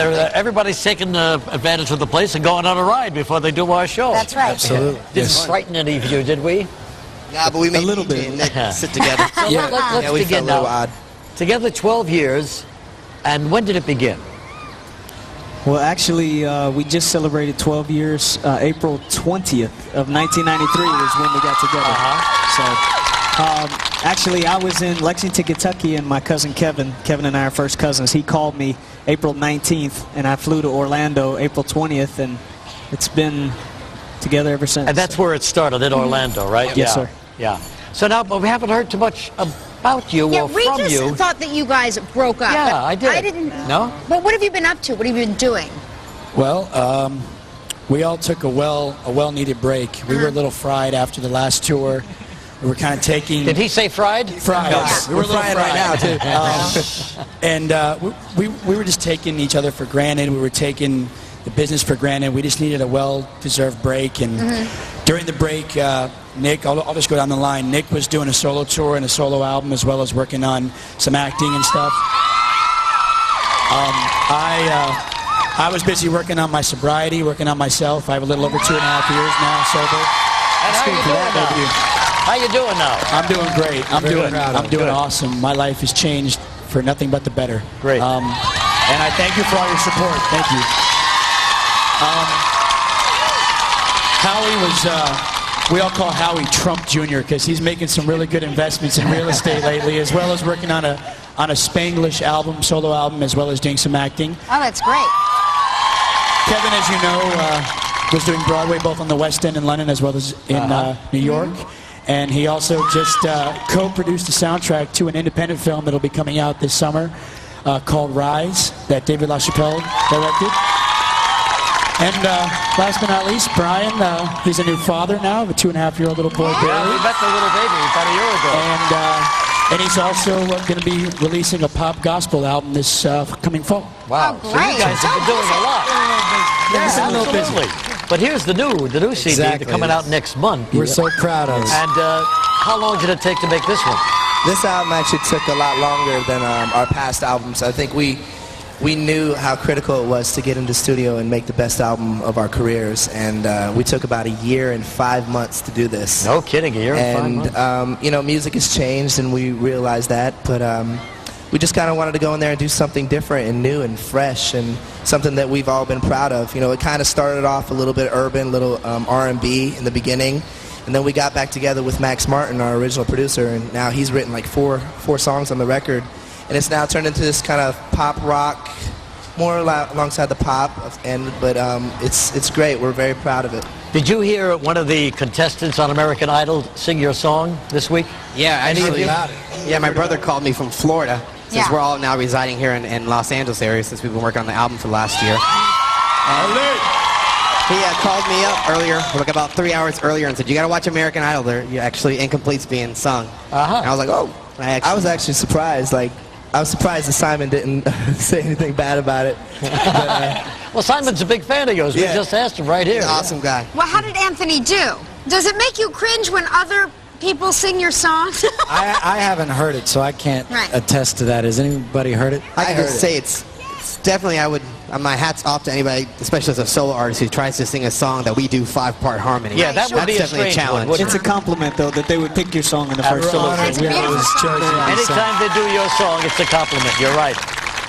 everybody's taking advantage of the place and going on a ride before they do our show. That's right. Absolutely. Didn't frighten any of you, did we? Nah, but we made a little DJ bit. and Nick sit together. So let's we begin felt a little now. odd. Together 12 years, and when did it begin? Well, actually, we just celebrated 12 years. April 20th of 1993 is when we got together. So, actually, I was in Lexington, Kentucky, and my cousin Kevin and I are first cousins. He called me April 19th, and I flew to Orlando April 20th, and it's been together ever since. And that's where it started, in Orlando, right? Yes, sir. Yeah. So now, but we haven't heard too much about you or from Regis you. thought that you guys broke up. Yeah, but I did. I didn't. No? But what have you been up to? What have you been doing? Well, we all took a well-needed break. We were a little fried after the last tour. We were kind of taking... Did he say fried? Fried. Yeah. We were frying right now, too. And we were just taking each other for granted. We were taking the business for granted. We just needed a well-deserved break. And during the break, Nick, I'll just go down the line. Nick was doing a solo tour and a solo album, as well as working on some acting and stuff. I was busy working on my sobriety, working on myself. I have a little over 2.5 years now sober. And how you doing now? I'm doing great. I'm doing awesome. My life has changed for nothing but the better. Great. And I thank you for all your support. Thank you. Howie was, we all call Howie Trump Jr. because he's making some really good investments in real estate lately, as well as working on a Spanglish album, solo album, as well as doing some acting. Oh, that's great. Kevin, as you know, was doing Broadway both on the West End in London as well as in New York. And he also just co-produced the soundtrack to an independent film that'll be coming out this summer called Rise, that David LaChapelle directed. And last but not least, Brian, he's a new father now of a 2.5-year-old little boy, Barry. Yeah, we met the little baby about a year ago. And he's also going to be releasing a pop gospel album this coming fall. Wow, Oh, so you guys have been doing a lot. Yeah, a little busy. But here's the new CD Exactly. coming out next month. We're so proud of it. And how long did it take to make this one? This album actually took a lot longer than our past albums. I think we knew how critical it was to get into the studio and make the best album of our careers, and we took about 1 year and 5 months to do this. No kidding, 1 year and 5 months. You know, music has changed, and we realized that, but we just kind of wanted to go in there and do something different and new and fresh, and something that we've all been proud of. You know, it kind of started off a little bit urban, little R&B in the beginning, and then we got back together with Max Martin, our original producer, and now he's written like four songs on the record. And it's now turned into this kind of pop rock, more alongside the pop, but it's great. We're very proud of it. Did you hear one of the contestants on American Idol sing your song this week? Yeah, actually. you? Yeah, my brother called me from Florida, since Yeah. we're all now residing here in Los Angeles area, since we've been working on the album for the last year. And he called me up earlier, like about 3 hours earlier, and said, "You got to watch American Idol. You're actually Incomplete's being sung." And I was like, "Oh." I was actually surprised. Like, I was surprised that Simon didn't say anything bad about it. But, Well, Simon's a big fan of yours. We Yeah. just asked him right here. He's an awesome guy. Well, how did Anthony do? Does it make you cringe when other people sing your songs? I haven't heard it, so I can't Right. attest to that. Has anybody heard it? I can heard just it. say it's definitely, my hat's off to anybody, especially as a solo artist who tries to sing a song that we do 5-part harmony. Yeah, that would be a That's definitely a strange one, challenge. wouldn't It's a compliment, though, that they would pick your song in the first Absolutely. solo. It's a beautiful song. Anytime they do your song, it's a compliment. You're right.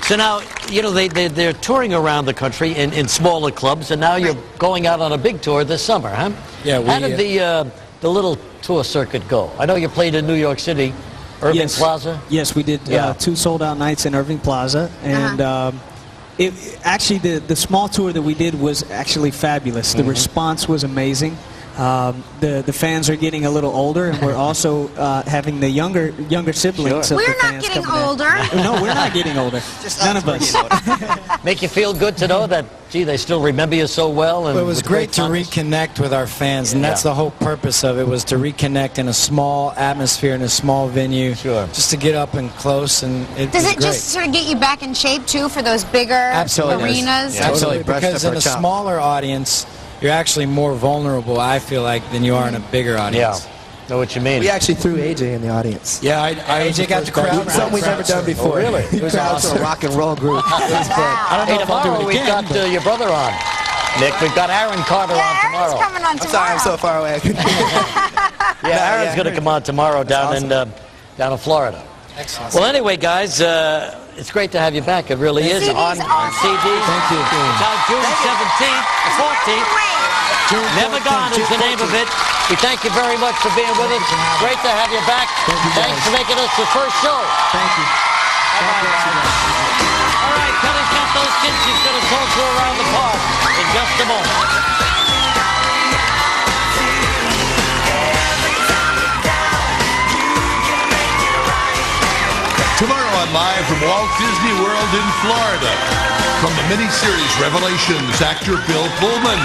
So now, you know, they're touring around the country in smaller clubs, and now you're going out on a big tour this summer, huh? Yeah, How did the little tour circuit go? I know you played in New York City, Irving Plaza. Yes, we did Yeah. 2 sold-out nights in Irving Plaza, and actually the small tour that we did was actually fabulous. The response was amazing. The fans are getting a little older, and we're also having the younger siblings. Sure. Of We're the not fans getting coming in. older. No, we're not getting older. None of us. Make you feel good to know that, gee, they still remember you so well. And Well, it was with great to fondness? reconnect with our fans, and that's Yeah. the whole purpose of it, was to reconnect in a small atmosphere, in a small venue, Sure. just to get up and close, and it Does was it great. just sort of get you back in shape, too, for those bigger Absolutely. arenas? Yeah. Absolutely. Brushed Because up in our a chops. smaller audience, you're actually more vulnerable, I feel like, than you are in a bigger audience. Know what you mean? We actually threw AJ in the audience. Yeah, AJ got the crowd. Something we've never done before. Oh, really? It was awesome. A rock and roll group. I don't know Hey, if I'll do tomorrow it we've again. got your brother on. Nick, we've got Aaron Carter on Yeah, Aaron's tomorrow. coming on I'm sorry, I'm so far away. I couldn't hear you. Yeah, Aaron's going to come on tomorrow down in Florida. Excellent. Well, anyway, guys, it's great to have you back. It really is CD's on awesome. CD. Thank you. It's out June 17th, 14th. Never Gone is the name of it. We thank you very much for being with us. Great to have you back. Thanks for making us the first show. Thank you. All right, Kelly's got those kids she's going to talk to around the park in just a moment. Tomorrow on Live from Walt Disney World in Florida. From the miniseries Revelations, actor Bill Pullman.